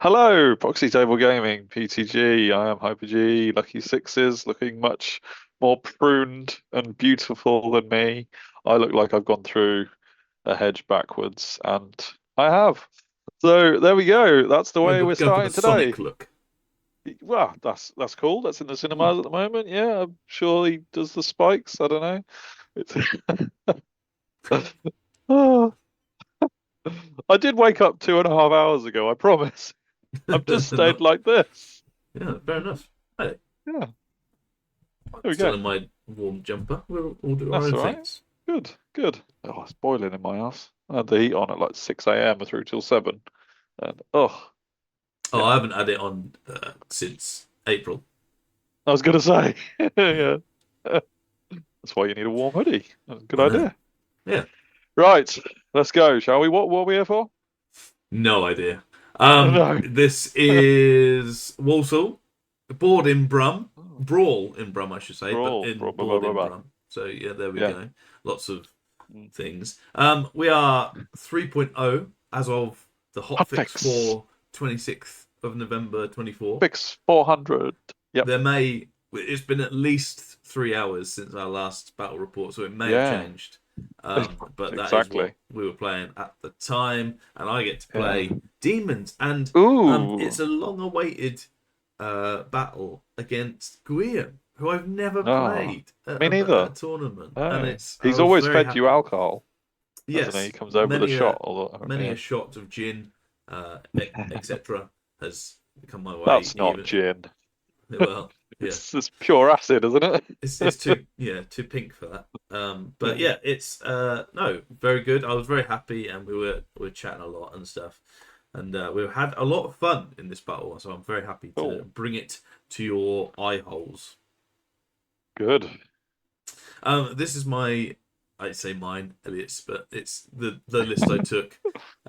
Hello, Proxy Table Gaming, PTG. I am Hyper G. Lucky Sixes, looking much more pruned and beautiful than me. I look like I've gone through a hedge backwards, and I have. So there we go. That's the way we're Going for the starting today. Sonic look. Well, that's cool. That's in the cinemas at the moment. Yeah, I'm sure he does the spikes. I don't know. It's Oh, I did wake up 2.5 hours ago, I promise. I've just stayed Not, like this. yeah, fair enough. Hey, Yeah, I'm there we still go. in my warm jumper. We'll all do our That's own all right. things. Good, good. Oh, it's boiling in my house. I had the heat on at like 6 a.m. through till 7. And Oh, yeah. I haven't had it on since April. I was gonna say, yeah. That's why you need a warm hoodie. That's a good I know. idea. Yeah, Right, let's go, shall we? What are we here for? no idea. No. This is Walsall, board in Brum, Oh, Brawl in Brum, I should say, but Brawl, in brawl, blah, blah, board blah, in blah. Brum. So yeah, there we Yeah. go. Lots of Mm. things. We are 3.0 as of the hotfix Hotfix. for 26th of November 24. Fix 400. Yep. It's been at least 3 hours since our last battle report, so it may have Yeah. changed. But that is what Exactly. we were playing at the time, and I get to Yeah. play Demons, and Ooh. it's a long-awaited battle against Guiem, who I've never Oh, played at me at a neither. tournament, and Oh. I He's was always very fed you happy. alcohol, hasn't he? He Yes, comes over with a shot. Or many yeah. a shot of gin, etc., has come my way. That's not Even gin. well, yeah, It's pure acid, isn't it? it's too pink for that. But Yeah. yeah, it's no, very good. I was very happy, and we were chatting a lot and stuff, and we had a lot of fun in this battle. So I'm very happy to Cool. bring it to your eye holes. Good. This is I'd say mine, Elliot's, but it's the list I took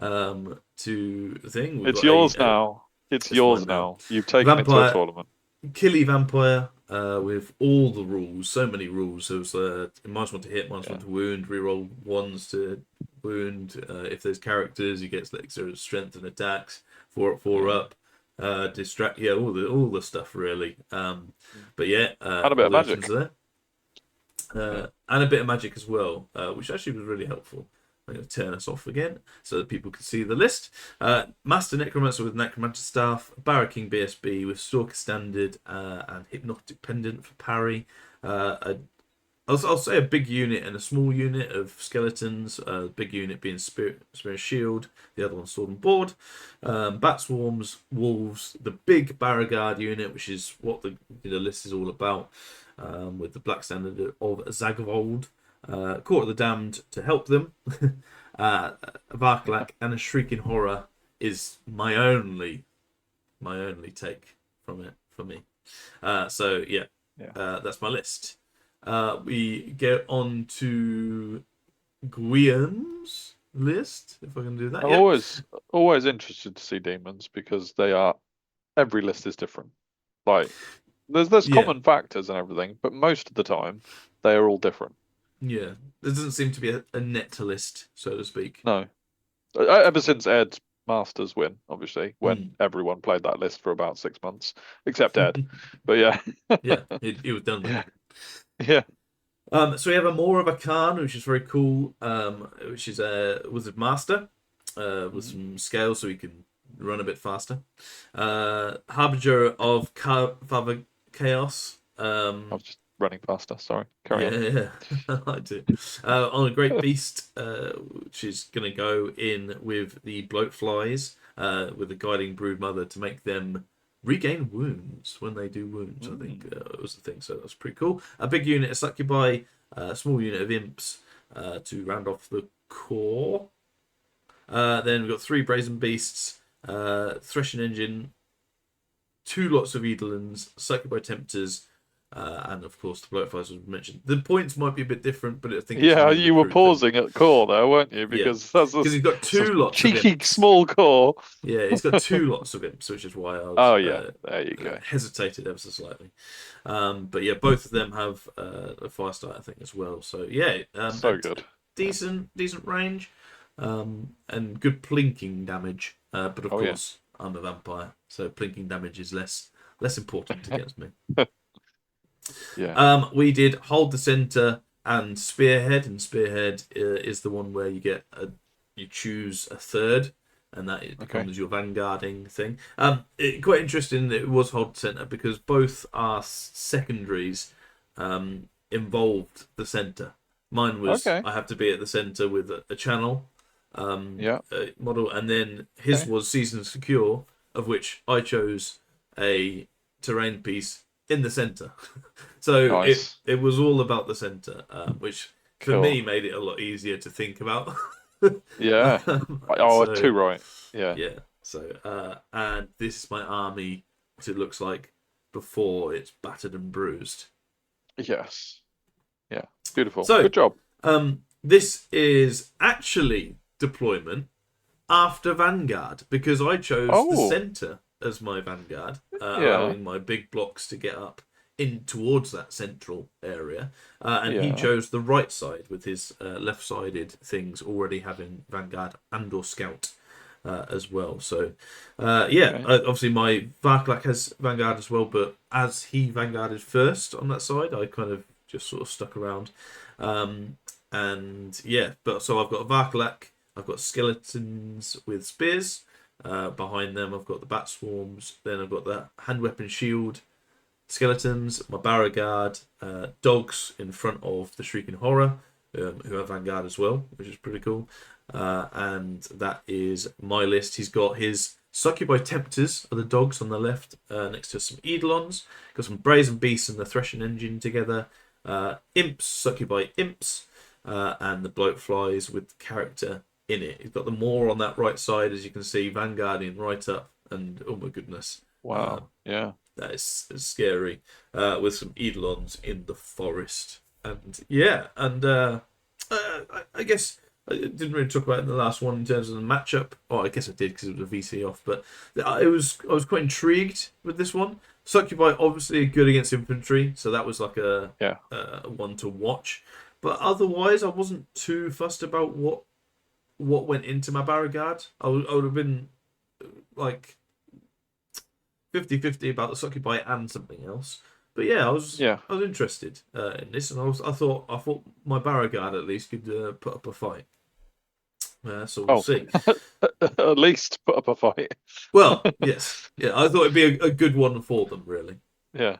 to the thing. We've It's got yours now. It's it's yours mine now. now. You've taken it to a Vampire tournament. Killy Vampire with all the rules, so many rules. So it's -1 to hit, -1 Yeah. to wound, reroll ones to wound. If there's characters, you get extra strength and attacks. 4 Yeah. up, distract. Yeah, all the stuff really. But yeah, And a bit all of the options magic. are Yeah. there, and a bit of magic as well, which actually was really helpful. I'm going to turn us off again so that people can see the list. Master Necromancer with Necromancer Staff, Barracking BSB with Stalker Standard and Hypnotic Pendant for parry. I'll say a big unit and a small unit of skeletons. Big unit being Spirit Shield, the other one Sword and Board. Bat Swarms, Wolves, the big Barragard unit, which is what the list is all about, with the Black Standard of Zagavold. Court of the Damned to help them. Varklak and a Shrieking Horror is my only take from it for me. So yeah, Yeah. that's my list. We get on to Guiem's list, if I can do that. I'm Yeah, always interested to see demons because every list is different. Like there's yeah, common factors and everything, but most of the time they are all different. yeah. There doesn't seem to be a net list, so to speak. No. Ever since Ed's Masters win, obviously, when Mm. everyone played that list for about 6 months, except Ed. But yeah. Yeah, he was done then. Yeah. Yeah. So we have a More of a Khan, which is very cool, which is a Wizard Master with some scales so he can run a bit faster. Harbinger of Chaos. I was just running faster, sorry. Carry Yeah, on. yeah, I liked it. On a Great Beast, which is going to go in with the Bloatflies, with the Guiding Broodmother to make them regain wounds when they do wounds. I think was the thing, so that's pretty cool. A big unit of Succubi, a small unit of Imps to round off the core. Then we've got 3 Brazen Beasts, Threshing Engine, 2 lots of Eidolons, Succubi Tempters, and of course the Bloatflies was mentioned. The points might be a bit different, but I think it's a Yeah, new you were recruit thing. pausing at core there, weren't you? Yeah, Because that's because he's got a 2 lots of cheeky Imps. small core. Yeah, he's got 2 lots of Imps, which is why I was Oh yeah, there you go. hesitated ever so slightly. But yeah, both of them have a 5-star, I think, as well. So yeah, So good. decent range, and good plinking damage. But of Oh yeah. course, I'm a vampire, so plinking damage is less important against me. Yeah. We did hold the center and spearhead, and spearhead is the one where you choose a third, and that it Okay. becomes your vanguarding thing. Quite interesting that it was hold the center because both our secondaries involved the center. Mine was Okay. I have to be at the center with a channel Yeah. model, and then his Okay. was season secure, of which I chose a terrain piece in the center. So Nice. it was all about the center, which for me Cool. made it a lot easier to think about. Yeah. Oh, So too right. Yeah. yeah, so and this is my army, what it looks like before it's battered and bruised. Yes. Yeah. Beautiful. So Good job. this is actually deployment after Vanguard because I chose the Oh, center as my Vanguard, yeah. allowing my big blocks to get up in towards that central area, and he Yeah. chose the right side with his left-sided things already having Vanguard and or Scout as well. So Okay. obviously my Varklak has Vanguard as well, but as he Vanguarded first on that side, I kind of just sort of stuck around. And yeah, but so I've got a Varklak, I've got skeletons with spears. Behind them, I've got the bat swarms. Then I've got the hand weapon shield, skeletons, my Beauregard, dogs in front of the Shrieking Horror, who have Vanguard as well, which is pretty cool. And that is my list. He's got his Succubi Tempters are the dogs on the left, next to some Eidolons. Got some Brazen Beasts and the Threshing Engine together. Imps, Succubi Imps, and the Bloat Flies with the character in it. He's got the Maw on that right side, as you can see, Vanguarding right up, and oh my goodness, Wow. Yeah. that is scary. With some Eidolons in the forest, and yeah, and I guess I didn't really talk about it in the last one in terms of the matchup. Oh, I guess I did because it was a VC off, but I was quite intrigued with this one. Succubi obviously good against infantry, so that was like a Yeah. one to watch. But otherwise, I wasn't too fussed about what went into my Beauregard. I would have been like 50-50 about the Succubi and something else. But yeah, Yeah. I was interested in this, and I thought my Beauregard at least could put up a fight. So we'll Oh, see. at least put up a fight. Well, yes, yeah, I thought it'd be a good one for them, really. Yeah.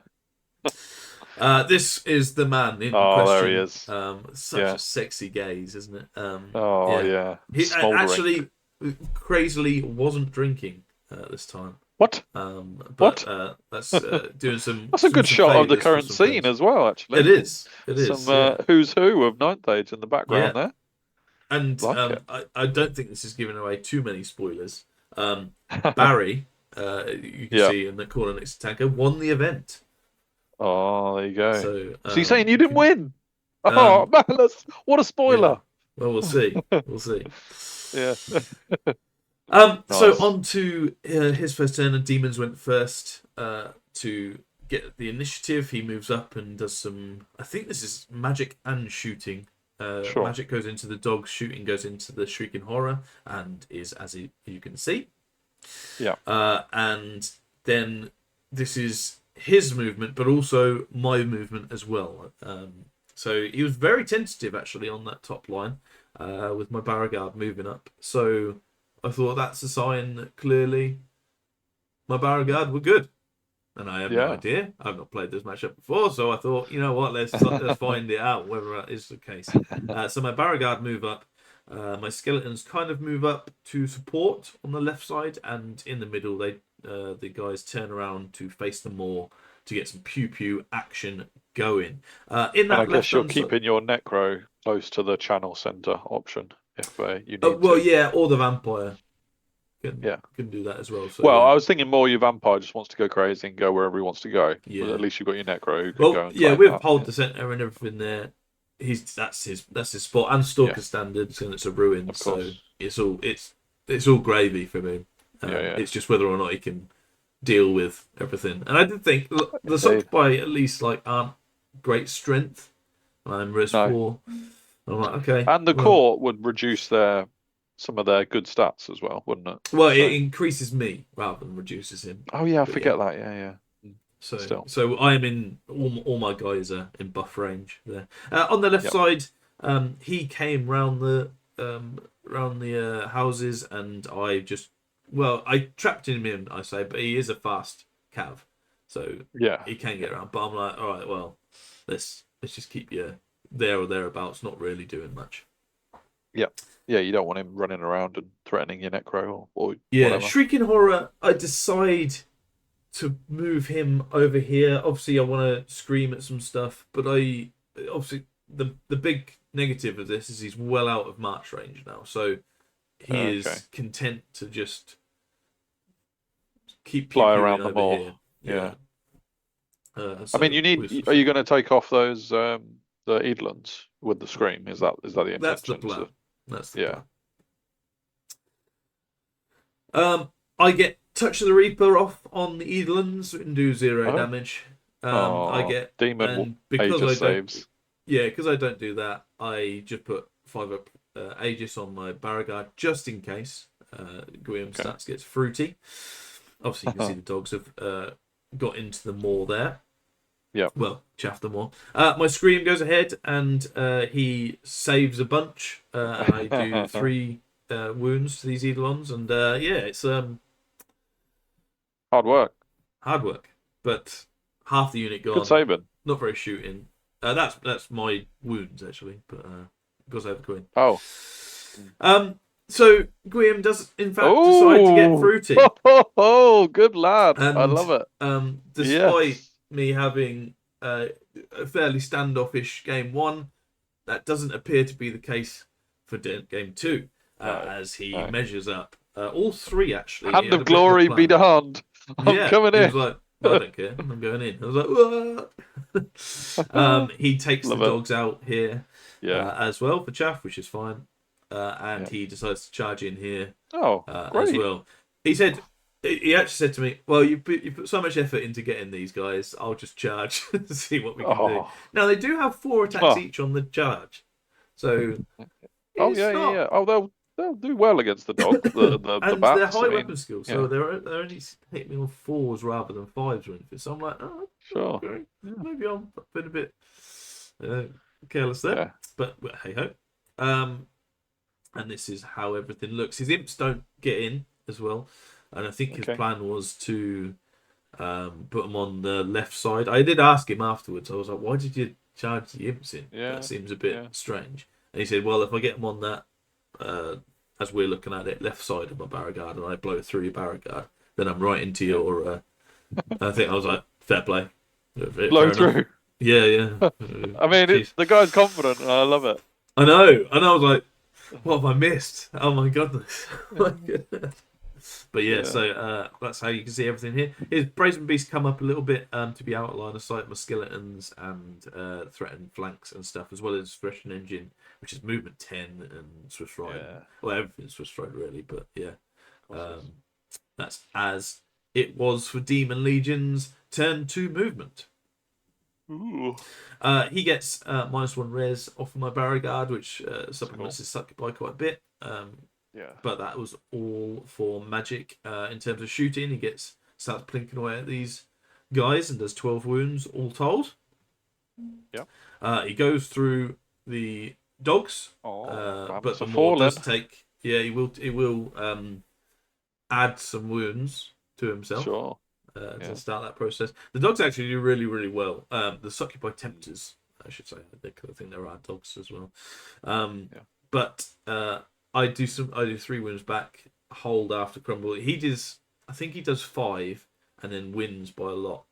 This is the man in Oh, there he question. is. Such a Yeah. sexy gaze, isn't it? Oh, Yeah. yeah. He Smoldering. actually, crazily, wasn't drinking this time. What? But What? that's doing some. That's a good some shot of the favours for current some scene friends. as well, actually. It is. It Some is. Yeah. who's who of Ninth Age in the background Yeah. there. And Like it. I don't think this is giving away too many spoilers. Barry, you can Yeah. see in the corner next to Tanker, won the event. Oh, there you go. So So you're saying you you didn't can. win? Oh, man, what a Yeah. spoiler. Well, we'll see. We'll see. Yeah. So Nice. on to his first turn, and Demons went first to get the initiative. He moves up and does some. I think this is magic and shooting. Sure. Magic goes into the dogs, shooting goes into the Shrieking Horror, and is as you can see. Yeah. And then this is his movement, but also my movement as well. So he was very tentative actually on that top line with my Beauregard moving up. So I thought that's a sign that clearly my Beauregard were good. And I have no Yeah. idea. I've not played this matchup before, so I thought, you know what, let's find it out whether that is the case. So my Beauregard move up. My skeletons kind of move up to support on the left side, and in the middle, the guys turn around to face them more to get some pew pew action going. In And I that guess left you're hand side, keeping your Necro close to the channel center option if you need well, to. yeah, or the vampire Yeah. can do that as well. So Well, yeah, I was thinking more your Vampire just wants to go crazy and go wherever he wants to go. But yeah. at least you've got your Necro who can Well, go and yeah, claim with that. hold Yeah. the center and everything there, that's his spot, and Yeah. Stalker standards, and it's a ruin, Of so course. it's all gravy for me. Yeah, yeah. It's just whether or not he can deal with everything. And I did think the Indeed. Succubi at least like aren't great strength. I'm res No. 4. I'm like, okay. And the well, court would reduce their some of their good stats as well, wouldn't it? Well, it So, increases me rather than reduces him. oh yeah, I But yeah. forget that. Yeah, yeah. Still, So I am in all my guys are in buff range there. On the left yep. side, he came round the houses, and I trapped him in, I say, but he is a fast cav, so Yeah, he can get yeah, around. But I'm like, all right, well, let's just keep you there or thereabouts, not really doing much. yeah, yeah. You don't want him running around and threatening your necro or Yeah, whatever. Shrieking Horror. I decide to move him over here. Obviously, I want to scream at some stuff, but obviously the big negative of this is he's well out of march range now, so he Okay, is content to just keep pew fly pewing around them over all. here. Yeah. Yeah. I mean, So we're Are switching. you going to take off those the Eidolons with the scream? Is that the That's the intention? plan. That's the Yeah. plan. I get Touch of the Reaper off on the Eidolons and do 0 Oh, damage. I oh, get Demon and because Aegis I don't saves. Yeah, because I don't do that, I just put 5 up Aegis on my Barragard just in case Guiem Okay. stats gets fruity. Obviously, you can see the dogs have got into the maw there. Yep. Well, chaff the maw. My Scream goes ahead and he saves a bunch. And I do 3 wounds to these Eidolons. And yeah, it's Hard work. hard work. But half the unit Good gone. saving. Not very shooting. That's my wounds actually, but because I have the queen. Oh. So Guiem does in fact decide to get Oh. fruity, Oh, good lad. I and love it. despite Yes. me having a fairly standoffish game one, that doesn't appear to be the case for game two, No. as he No. measures up. All 3 actually. He Hand had of a bit of a glory be plan. done. I'm Yeah, coming he was in. like, "Well, I don't care. I'm going in." I was like, he takes the Love it. dogs out here Yeah. as well for chaff, which is fine. And Yeah. he decides to charge in here Oh, as great. well. He actually said to me, "Well, you put so much effort into getting these guys. I'll just charge to see what we can do." Oh. Now they do have 4 attacks Oh. each on the charge, so Oh it's yeah, yeah, not. yeah. Oh, they'll do well against the dog, the And they're bats. I high weapon mean, skills, so yeah, they're only hitting me on 4s rather than 5s or anything. So I'm like, oh, sure. okay, Yeah, maybe I'm been a bit uh, careless there, yeah. but hey ho. And this is how everything looks. His imps don't get in as well, and I think his Okay. plan was to put them on the left side. I did ask him afterwards. I was like, "Why did you charge the imps in? That Yeah, seems a bit yeah. strange." And he said, "Well, if I get them on that, as we're looking at it, left side of my Barragard, and I blow through your Barragard, then I'm right into Yeah. your." I think I was like, "Fair play, Blow fair enough." through. Yeah, yeah. I mean, Jeez. the guy's confident, and I love it. I know. And I was like, what have I missed? Oh my goodness. My goodness. But yeah, Yeah. so that's how you can see everything here. His Brazen Beast come up a little bit to be out of line of sight, my skeletons and threatened flanks and stuff, as well as Threatened Engine, which is movement 10 and Swift Ride. Yeah. Well, everything's Swift Ride really, but yeah. Awesome. That's as it was for Demon Legion's turn 2 movement. Ooh. He gets -1 res off of my Barragard, which supplements Cool. his suck by quite a bit. Yeah. But that was all for magic. In terms of shooting, he starts plinking away at these guys and does 12 wounds all told. Yeah. He goes through the dogs, Oh, but rabbits the are maw falling. does take. Yeah, he will add some wounds to himself. Sure. To start that process. The dogs actually do really, really well. The Succubi Tempters, I should say. I think there are dogs as well. But I do 3 wounds back, hold after crumble. I think he does 5 and then wins by a lot.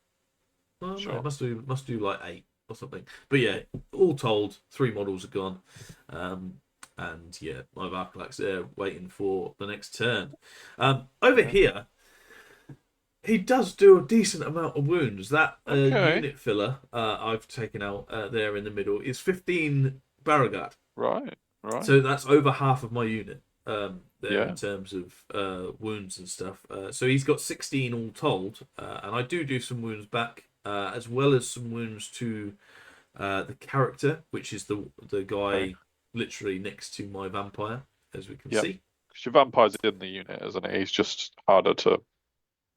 Well, Sure. no, must do like 8 or something. But yeah, all told, 3 models are gone. And yeah, my Varkalak's there waiting for the next turn. Over here, he does do a decent amount of wounds. That Okay. unit filler I've taken out there in the middle is 15 Barragard. Right. Right. So that's over half of my unit there Yeah. in terms of wounds and stuff. So he's got 16 all told. And I do some wounds back, as well as some wounds to the character, which is the guy literally next to my vampire, as we can see. Your vampire's in the unit, isn't it? He's just harder to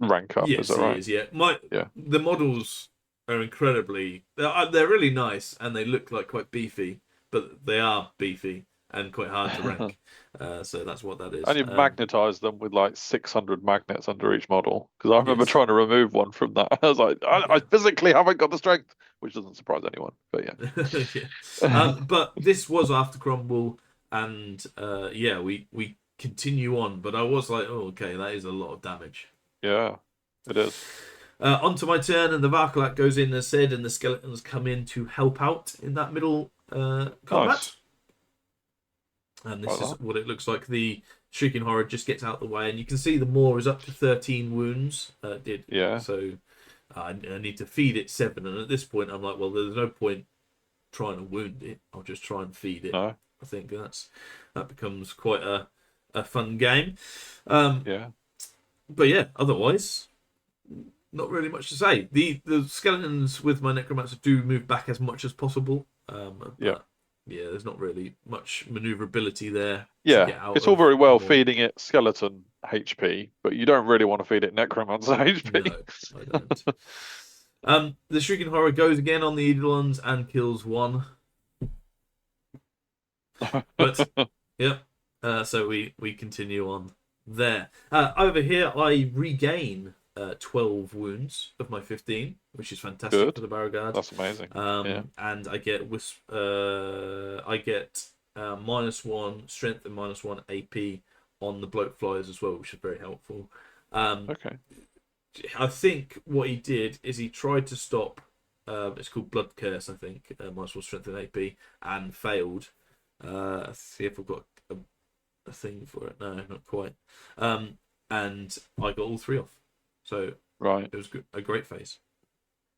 rank up. Is Yes, that he right? is. Yeah, Yeah. the models are incredibly. They're really nice and they look like quite beefy, but they are beefy and quite hard to rank. So that's what that is. And you magnetize them with like 600 magnets under each model. Because I remember Yes. trying to remove one from that. I was like, I Yeah. physically haven't got the strength, which doesn't surprise anyone. But Yeah. yeah. But this was after Crumble, and yeah, we continue on. But I was like, oh, okay, that is a lot of damage. Yeah, it is. Onto my turn, and the Varkalat goes in as said, and the skeletons come in to help out in that middle combat. Nice. And this Like is that. what it looks like. The Shrieking Horror just gets out of the way, and you can see the Maw is up to 13 wounds. Did Yeah. so. I need to feed it 7, and at this point, I'm like, well, there's no point trying to wound it. I'll just try and feed it. No. I think that becomes quite a fun game. Um, Yeah. but yeah, otherwise, not really much to say. The skeletons with my necromancer do move back as much as possible. Yeah. But yeah, there's not really much maneuverability there to Yeah. get out It's all of very the well Maw. feeding it skeleton HP, but you don't really want to feed it necromancer HP. No, I don't. The Shrieking Horror goes again on the Eidolons and kills one. But yep. So we continue on there. Over here, I regain 12 wounds of my 15, which is fantastic Good. for the Beauregard. That's amazing. Yeah. And I get -1 strength and -1 AP on the bloat flyers as well, which is very helpful. Okay. I think what he did is he tried to stop. It's called Blood Curse, I think. -1 strength and AP, and failed. Let's see if I've got a thing for it. No, not quite. And I got all 3 off. So Right. it was a great phase.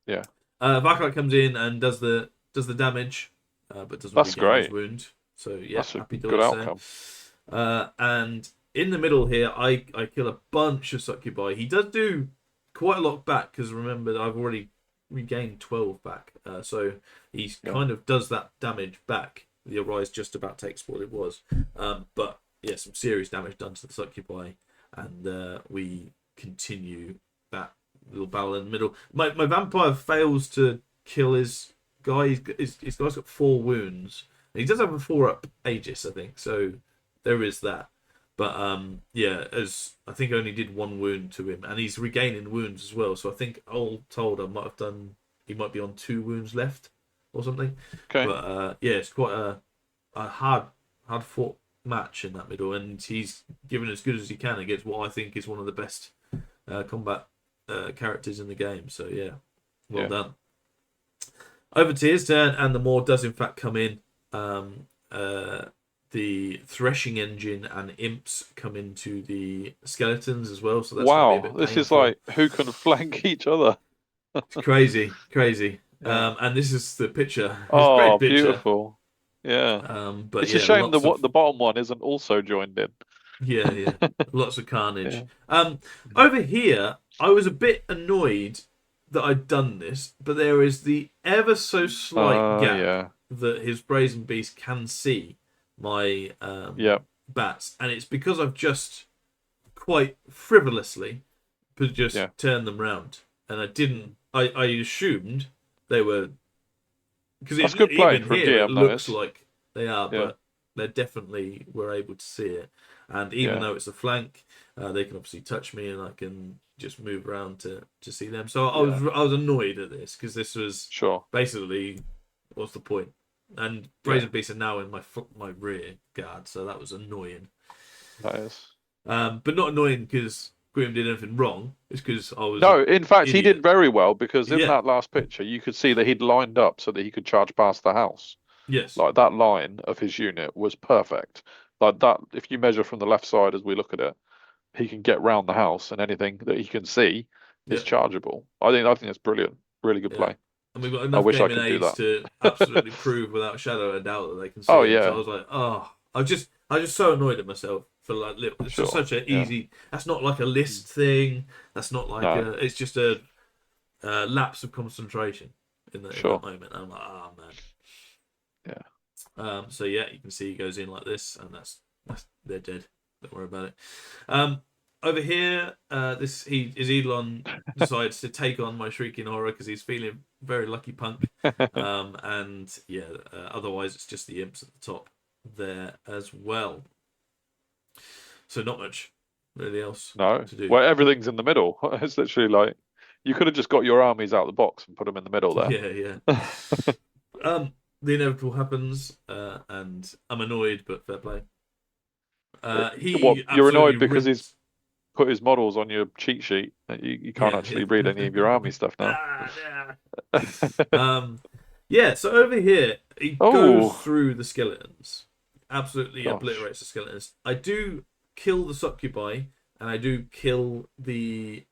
Yeah. Varkite comes in and does the damage, but doesn't That's regain his great. wound. So yeah, That's a happy good days outcome. there. And in the middle here, I kill a bunch of succubi. He does do quite a lot back because remember I've already regained 12 back. So he kind of does that damage back. The Arise just about takes what it was. But yeah, some serious damage done to the succubi, and we continue that little battle in the middle. My vampire fails to kill his guy. His guy's got 4 wounds. He does have a 4-up Aegis, I think. So there is that. But yeah, as I think I only did 1 wound to him, and he's regaining wounds as well. So I think all told, I might have done. He might be on 2 wounds left or something. Okay. But yeah, it's quite a hard fought match in that middle, and he's given as good as he can against what I think is one of the best combat characters in the game. So yeah, well done. Over to his turn, and the Maw does in fact come in. The threshing engine and imps come into the skeletons as well. So that's gonna be a Wow. bit This is painful. like who can flank each other. It's crazy. Yeah. And this is the picture. It's a Oh, great picture. beautiful. Yeah. But It's yeah, a shame lots of the bottom one isn't also joined in. yeah, lots of carnage. Yeah. Over here, I was a bit annoyed that I'd done this, but there is the ever so slight gap Yeah. that his brazen beast can see my Yeah. bats, and it's because I've just quite frivolously just Yeah. turned them round, and I didn't. I assumed they were because That's good play even from here it Guiem, looks that is. like they are, Yeah. but they definitely were able to see it. And even Yeah. though it's a flank, they can obviously touch me, and I can just move around to see them. So I was annoyed at this because this was Sure. basically what's the point? And Brazen Beasts are now in my rear guard, so that was annoying. That is. But not annoying because Guiem did anything wrong. It's because I was No, in fact, he idiot. did very well because in Yeah. that last picture, you could see that he'd lined up so that he could charge past the house. Yes. Like that line of his unit was perfect. Like that, if you measure from the left side as we look at it, he can get round the house and anything that he can see is chargeable. I think that's brilliant. Really good play. And we've got I enough wish I gaming could do aids that. to absolutely prove without a shadow of a doubt that they can see. Oh, it. yeah. So I was like, oh, I was just so annoyed at myself for like little. It's just Sure, such an yeah. easy. That's not like a list thing. That's not like No. it's just a lapse of concentration in Sure. that moment. And I'm like, oh man. Yeah. So yeah, you can see he goes in like this, and that's they're dead. Don't worry about it. Over here, Eidolon decides to take on my Shrieking Horror because he's feeling very lucky punk. And yeah, otherwise it's just the imps at the top there as well. So not much really else No. to do. Well, everything's in the middle. It's literally like you could have just got your armies out of the box and put them in the middle there. Yeah. The inevitable happens, and I'm annoyed, but fair play. He You're absolutely annoyed because he's rinsed. put his models on your cheat sheet. You can't actually read any of your army stuff now. Yeah, so over here, he goes Oh, through the skeletons. Absolutely gosh. obliterates the skeletons. I do kill the succubi, and I do kill the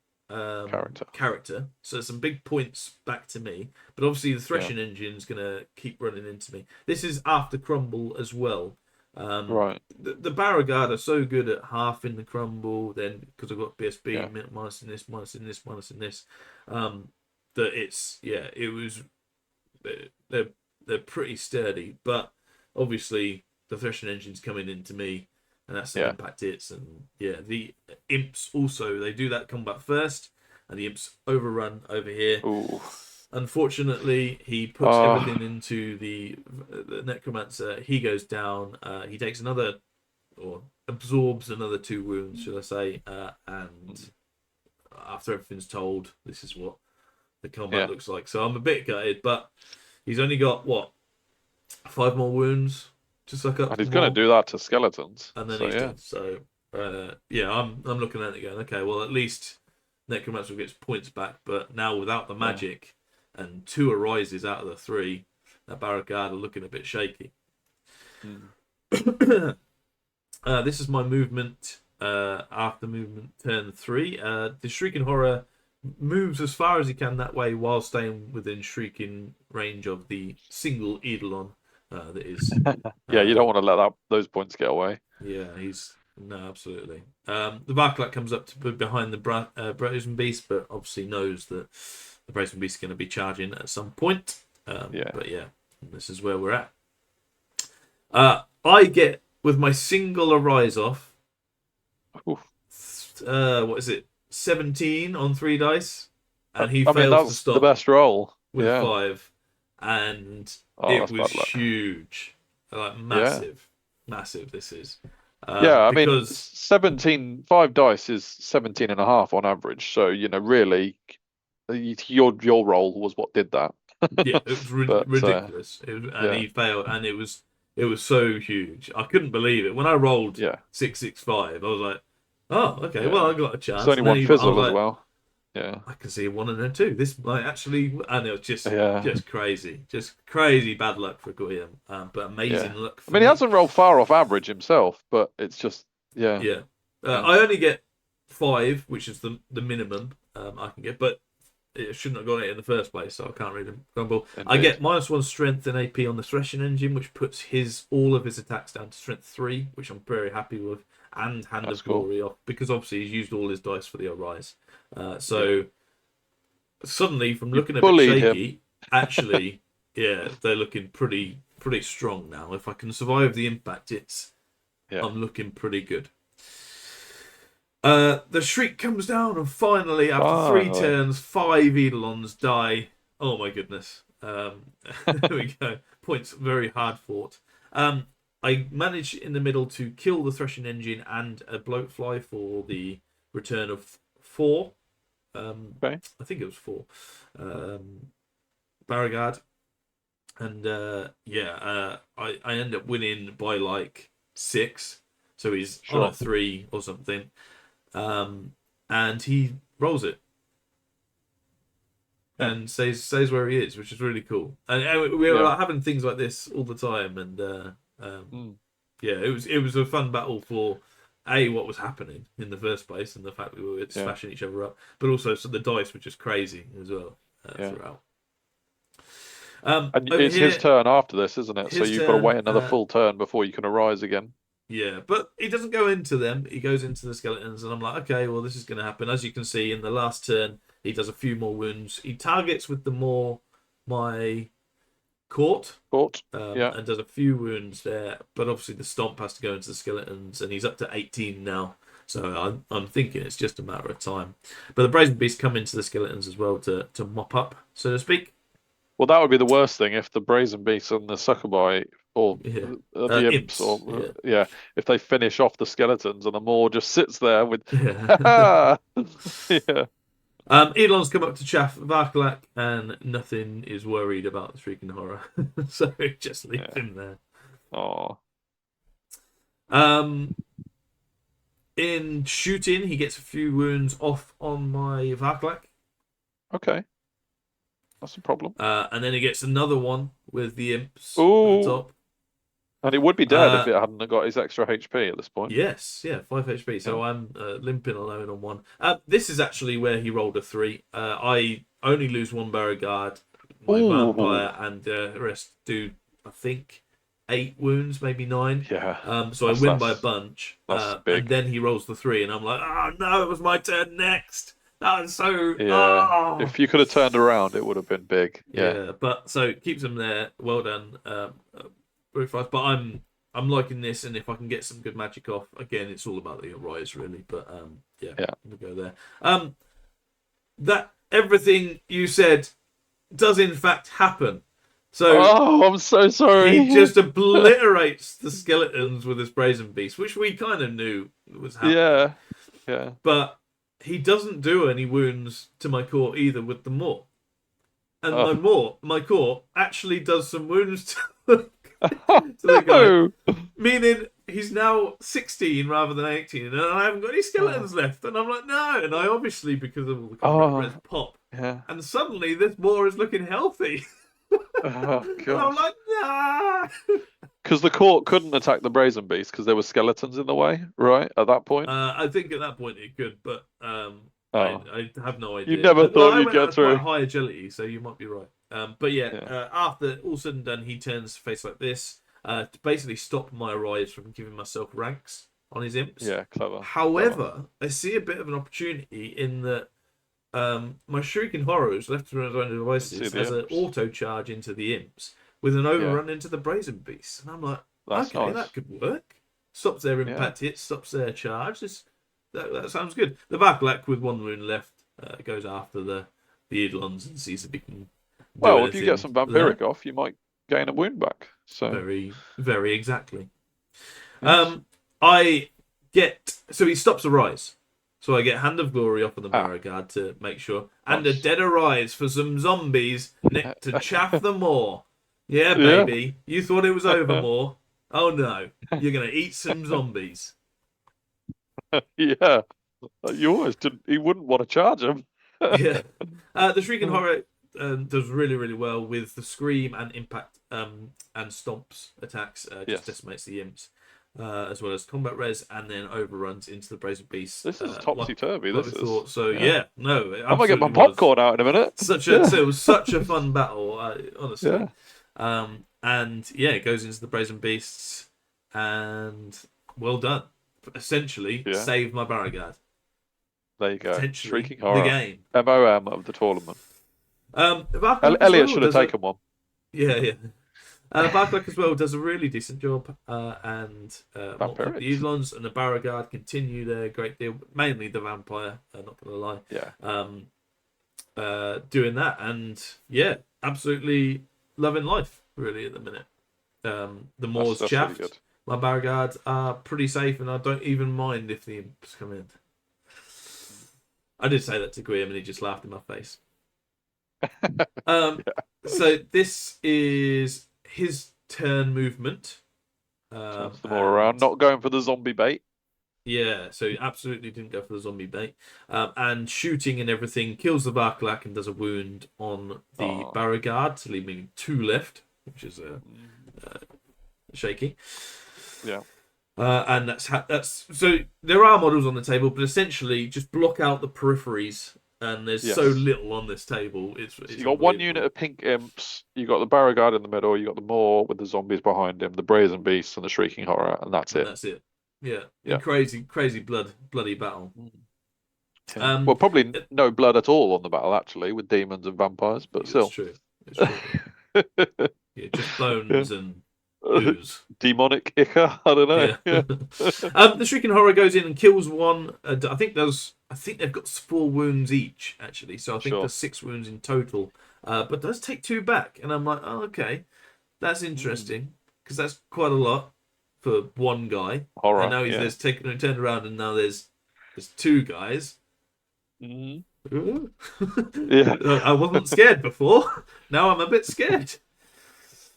character. So some big points back to me. But obviously the threshing engine's going to keep running into me. This is after crumble as well. Right. The Barragard are so good at halving the crumble, then because I've got BSB minus in this, minus in this, minus in this, that it was they're pretty sturdy, but obviously the threshing engine's coming into me, and that's an impact hits, and the imps also they do that combat first, and the imps overrun over here. Ooh. Unfortunately, he puts everything into the necromancer. He goes down. He takes another, or absorbs another 2 wounds, should I say? And after everything's told, this is what the combat looks like. So I'm a bit gutted, but he's only got 5 more wounds to suck up. And he's going to do that to skeletons. And then he's dead. So I'm looking at it going, okay, well at least necromancer gets points back, but now without the magic. And 2 arises out of the 3. That Barricade are looking a bit shaky. This is my movement after movement turn 3. The Shrieking Horror moves as far as he can that way while staying within shrieking range of the single Eidolon that is. You don't want to let those points get away. Yeah, absolutely. The Varklat comes up to behind the Brazen Beast, but obviously knows that the Brazen Beast is going to be charging at some point. But this is where we're at. I get, with my single Arise off, what is it? 17 on 3 dice. And he fails to stop. The best roll. With 5. And it was huge. Like, massive. Massive, this is. I mean, 5 dice is 17 and a half on average. So, really, your roll was what did that. It was ridiculous. He failed, and it was so huge. I couldn't believe it when I rolled 665. I was like, "Oh, okay, well, I got a chance." It's only one fizzle as well. Yeah, I can see 1 and then 2. This might actually, and it was just crazy, bad luck for Guiem, but amazing luck. He hasn't rolled far off average himself, but it's just I only get 5, which is the minimum I can get, but it shouldn't have got it in the first place, so I can't read him grumble. I get -1 strength and AP on the threshing engine, which puts all of his attacks down to strength 3, which I'm very happy with, and Hand of Glory off, because obviously he's used all his dice for the Arise. Suddenly, from looking a bit shaky, actually, they're looking pretty strong now. If I can survive the impact, I'm looking pretty good. The Shriek comes down, and finally, after 3 turns, 5 Eidolons die. Oh my goodness. There we go. Points very hard fought. I managed in the middle to kill the threshing engine and a bloatfly for the return of 4. I think it was 4. Barragard. And I end up winning by like 6. So he's on a 3 or something. And he rolls it. And stays where he is, which is really cool. And we were like, having things like this all the time, and it was a fun battle for what was happening in the first place, and the fact we were smashing each other up, but also the dice were just crazy as well throughout. And it's his turn after this, isn't it? So you've got to wait another full turn before you can arise again. Yeah, but he doesn't go into them. He goes into the skeletons, and I'm like, okay, well, this is going to happen. As you can see, in the last turn, he does a few more wounds. He targets with my court. Court. Yeah. And does a few wounds there, but obviously the stomp has to go into the skeletons, and he's up to 18 now. So I'm thinking it's just a matter of time. But the brazen beasts come into the skeletons as well to mop up, so to speak. Well, that would be the worst thing if the brazen beasts and the succubi or Yeah. the imps Imps. or yeah, if they finish off the skeletons and the Maw just sits there with Yeah. yeah. Elon's come up to chaff Varkalak, and nothing is worried about the Shrieking Horror. So just leave him there. Oh. In shooting, he gets a few wounds off on my Varkalak. Okay. That's a problem. And then he gets another one with the imps Ooh. at the top. And it would be dead if it hadn't got his extra HP at this point. Yes, 5 HP. So I'm limping alone on one. This is actually where he rolled a 3. I only lose one Beauregard, my vampire, and the rest do, I think, 8 wounds, maybe 9. Yeah. So I win by a bunch. That's big. And then he rolls the 3, and I'm like, oh no, it was my turn next. That was so. Yeah. Oh. If you could have turned around, it would have been big. Yeah. But so keeps him there. Well done. Very fast. But I'm liking this, and if I can get some good magic off, again, it's all about the rise really. But we'll go there. That everything you said does in fact happen. So I'm so sorry. he just obliterates the skeletons with his brazen beast, which we kind of knew was happening. Yeah. But he doesn't do any wounds to my core either with the Maw. And my core actually does some wounds to the guy. Meaning he's now 16 rather than 18, and I haven't got any skeletons left. And I'm like, no. And I obviously, because of all the combat pop. Yeah. And suddenly this Maw is looking healthy. Oh, God. And I'm like, nah. Because the court couldn't attack the brazen beast because there were skeletons in the way, right? At that point? I think at that point it could, but I have no idea. You never thought you'd get through. Quite high agility, so you might be right. But after all said and done, he turns face like this to basically stop my rise from giving myself ranks on his imps. Yeah, clever. However, I see a bit of an opportunity in that my Shrieking Horrors left to his own devices has an auto charge into the imps with an overrun into the brazen beast, and I'm like, okay, that could work. Stops their impact hit, stops their charge. That sounds good. The Varkalak with 1 wound left goes after the Eidolons and sees if he can. Well, if you get some vampiric off, you might gain a wound back. So very, very exactly. Yes. So he stops a rise. So I get Hand of Glory off on the Beauregard to make sure. And a Dead Arise for some zombies to chaff them more. Yeah, baby. You thought it was over more. Oh no. You're going to eat some zombies. Yeah. You always didn't. He wouldn't want to charge him. Yeah. The Shrieking Horror does really, really well with the Scream and Impact and Stomps attacks. Just decimates the imps. As well as combat res, and then overruns into the brazen beast. This is topsy-turvy. This is. So no. I'm gonna get my popcorn out in a minute. So it was such a fun battle, honestly. Yeah. It goes into the brazen beasts, and well done. Essentially, save my Beauregard. There you go. Shrieking Horror. The game. MOM of the tournament. Elliot should have taken one. Yeah. Varkalak as well does a really decent job, and the Eidolons and the Beauregard continue their great deal. Mainly the vampire, not gonna lie. Doing that, and absolutely loving life really at the minute. The Maw's chaffed. Really my Beauregards are pretty safe, and I don't even mind if the imps come in. I did say that to Guiem, and he just laughed in my face. So this is his turn movement. Turns them all around, not going for the zombie bait. Yeah, so he absolutely didn't go for the zombie bait. And shooting and everything, kills the Varkalak and does a wound on the Beauregard, so leaving 2 left, which is shaky. Yeah. And that's so there are models on the table, but essentially just block out the peripheries. And there's so little on this table. You got 1 unit of pink imps. You got the Beauregard in the middle. You got the Maw with the zombies behind him, the brazen beasts, and the Shrieking Horror, and that's it. That's it. Yeah. Crazy bloody battle. Well, probably no blood at all on the battle actually, with demons and vampires, but still. It's true. Yeah. bones and ooze. Demonic Ica? I don't know. Yeah. Yeah. The Shrieking Horror goes in and kills one. I think they've got 4 wounds each actually, so I think Sure. there's 6 wounds in total. But does take 2 back, and I'm like, oh, okay, that's interesting because that's quite a lot for one guy. And Horror. now Yeah. turned around, and now there's 2 guys. Mhm. Ooh. Yeah. I wasn't scared before. Now I'm a bit scared.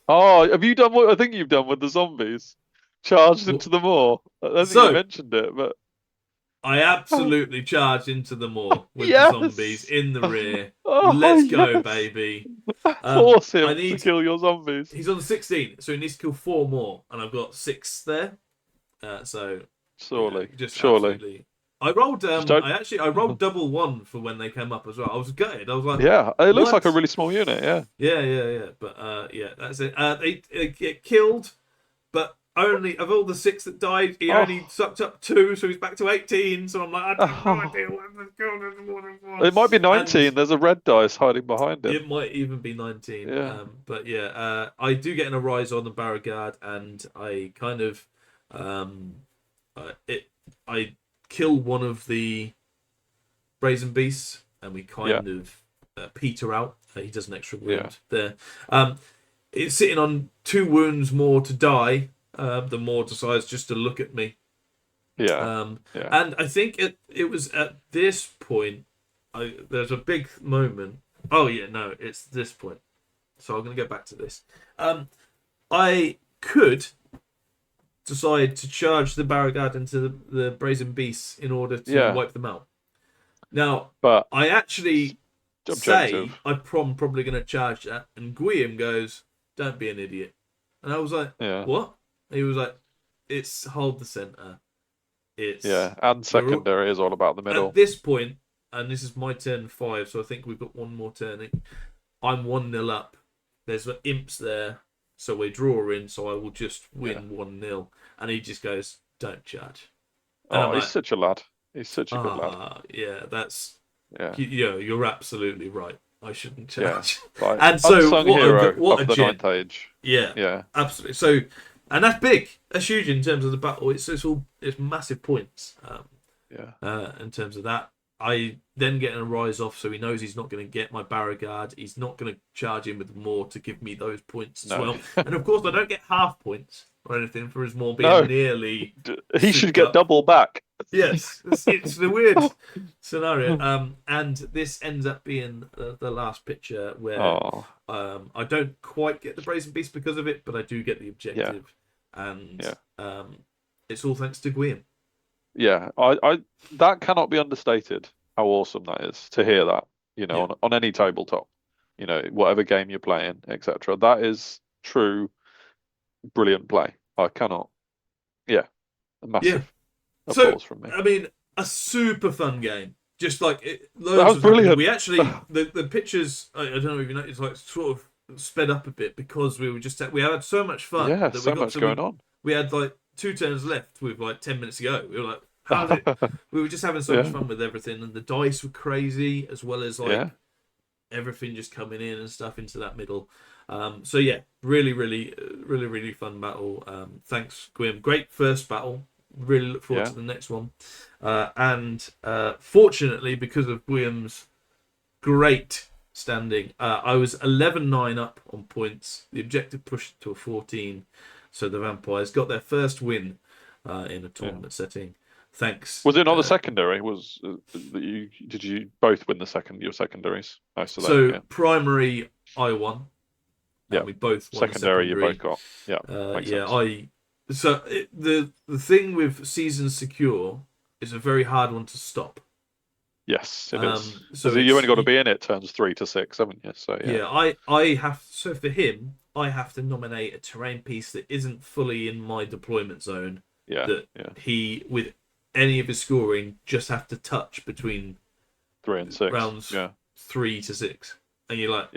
Oh, have you done what I think you've done with the zombies? Charged into the moor. I don't think you So mentioned it, but I absolutely charged into the moor with the zombies yes. in the rear. Oh Let's go, yes. baby. Force I him to need. kill your zombies. He's on 16, so he needs to kill 4 more, and I've got 6 there. So Surely. just Surely. absolutely. I rolled. Just don't. I rolled double 1 for when they came up as well. I was gutted. I was like, Yeah, it looks like a what? really small unit. Yeah. Yeah. But yeah, that's it. They get killed, but only of all the 6 that died, he only sucked up 2, so he's back to 18. So I'm like, I have no idea what's going on. It might be 19. And There's a red dice hiding behind him. it might even be 19. Yeah. But yeah, I do get an arise on the Barricade, and I kind of I kill one of the Brazen Beasts, and we kind of peter out. He does an extra wound there. It's sitting on 2 wounds more to die. The Moor decides just to look at me. Yeah. And I think it was at this point, there's a big moment. Oh yeah, no, it's this point. So I'm going to go back to this. I could decide to charge the Barricade into the Brazen Beasts in order to wipe them out. Now, but I actually say objective. I'm probably going to charge that, and Guiem goes, "Don't be an idiot." And I was like, "What?" And he was like, "It's hold the center. It's And secondary is all about the middle. At this point, and this is my turn 5, so I think we've got one more turn. I'm 1-0 up. There's imps there, so we draw in. So I will just win 1-0. And he just goes, "Don't charge." And He's such a lad. He's such a good lad. Yeah, that's yeah. You're absolutely right. I shouldn't charge. Like, and so unsung hero what of a the ninth age. Yeah, absolutely. So, and that's big. That's huge in terms of the battle. It's massive points. In terms of that, I then get a rise off, so he knows he's not going to get my Barricade. He's not going to charge in with more to give me those points as well. And of course, I don't get half points or anything for his more being nearly. He should get double back. Yes, it's the weird scenario. And this ends up being the last picture where I don't quite get the Brazen Beast because of it, but I do get the objective, and it's all thanks to Guiem. Yeah, I that cannot be understated. How awesome that is to hear that. On any tabletop, whatever game you're playing, etc. That is true, brilliant play. I cannot. Yeah, a massive applause from me. I mean, a super fun game. Just like loads that was brilliant. Happening. We actually the pictures. I don't know if you noticed, like sort of sped up a bit because we had so much fun. Yeah, so much going on. We had like 2 turns left with like 10 minutes to go. We were like, how's it? We were just having so much fun with everything, and the dice were crazy as well as like everything just coming in and stuff into that middle. So yeah, really fun battle. Thanks, Guiem. Great first battle. Really look forward to the next one. And fortunately, because of Guiem's great standing, I was 11-9 up on points. The objective pushed to a 14, so the Vampires got their first win in a tournament setting. Thanks. Was it not the secondary? Did you both win your secondaries? Primary, I won. Yeah, we both won secondary. You both got. Yeah. Sense. The thing with Season Secure is a very hard one to stop. Yes, it is. So you only got to be in it turns 3 to 6, haven't you? So I have. So for him, I have to nominate a terrain piece that isn't fully in my deployment zone. He, with any of his scoring, just have to touch between 3 and 6 rounds 3 to 6, and you're like,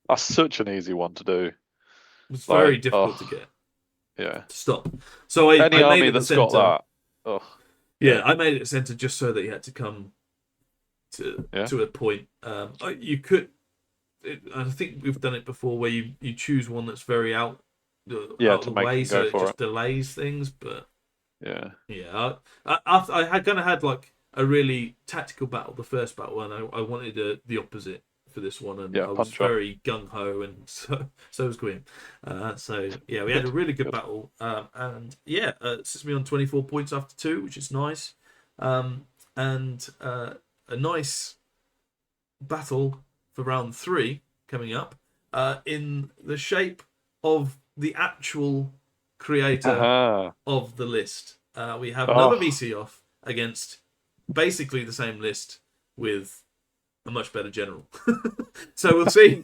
that's such an easy one to do. It's very difficult to get. Yeah. To stop. So I any made army it that's the center. got that. I made it center just so that you had to come to a point. You could. I think we've done it before where you choose one that's very Yeah, out of to the make way, them so go it for just it. delays things. But Yeah. yeah, I had kind of had like a really tactical battle the first battle, and I wanted the opposite for this one, and Yeah, I was punch up. very gung ho, and so was Guiem. So yeah, we had a Good. really good Good. battle, and yeah, it sits me on 24 points after two, which is nice, and a nice battle for round three coming up, in the shape of the actual creator Aha. of the list. We have another Oh. VC off against basically the same list with a much better general. So we'll see.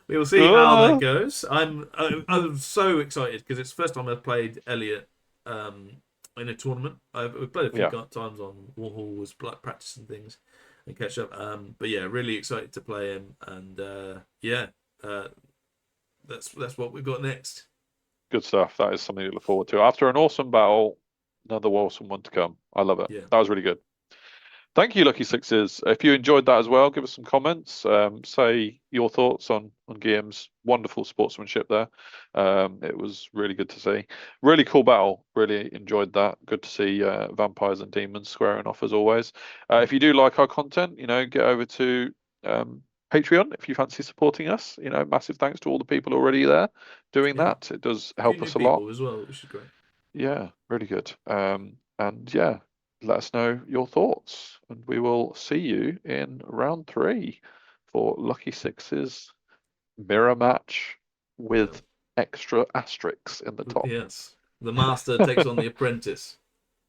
We will see how that Ah. goes. I'm so excited because it's the first time I've played Elliot in a tournament. We've played a few Yeah. times on Warhol, was practice and things and catch up. But yeah, really excited to play him, and yeah, uh, that's what we've got next. Good stuff. That is something to look forward to. After an awesome battle, another awesome one to come. I love it. Yeah, That was really good. Thank you, Lucky Sixes. If you enjoyed that as well, give us some comments. Say your thoughts on Guiem's wonderful sportsmanship there. It was really good to see. Really cool battle. Really enjoyed that. Good to see vampires and demons squaring off as always. If you do like our content, get over to Patreon if you fancy supporting us. Massive thanks to all the people already there doing yeah. that. It does A few help new us a lot. people as well, which is great. Yeah, really good. And yeah, let us know your thoughts, and we will see you in round three for Lucky Six's mirror match Yeah. with extra asterisks in the top. Yes. The master takes on the apprentice.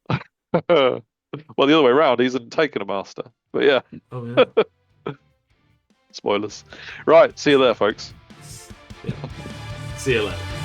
Well, the other way around, he isn't taking a master. But yeah, Oh yeah. spoilers. Right, see you there, folks. Yeah. See you later.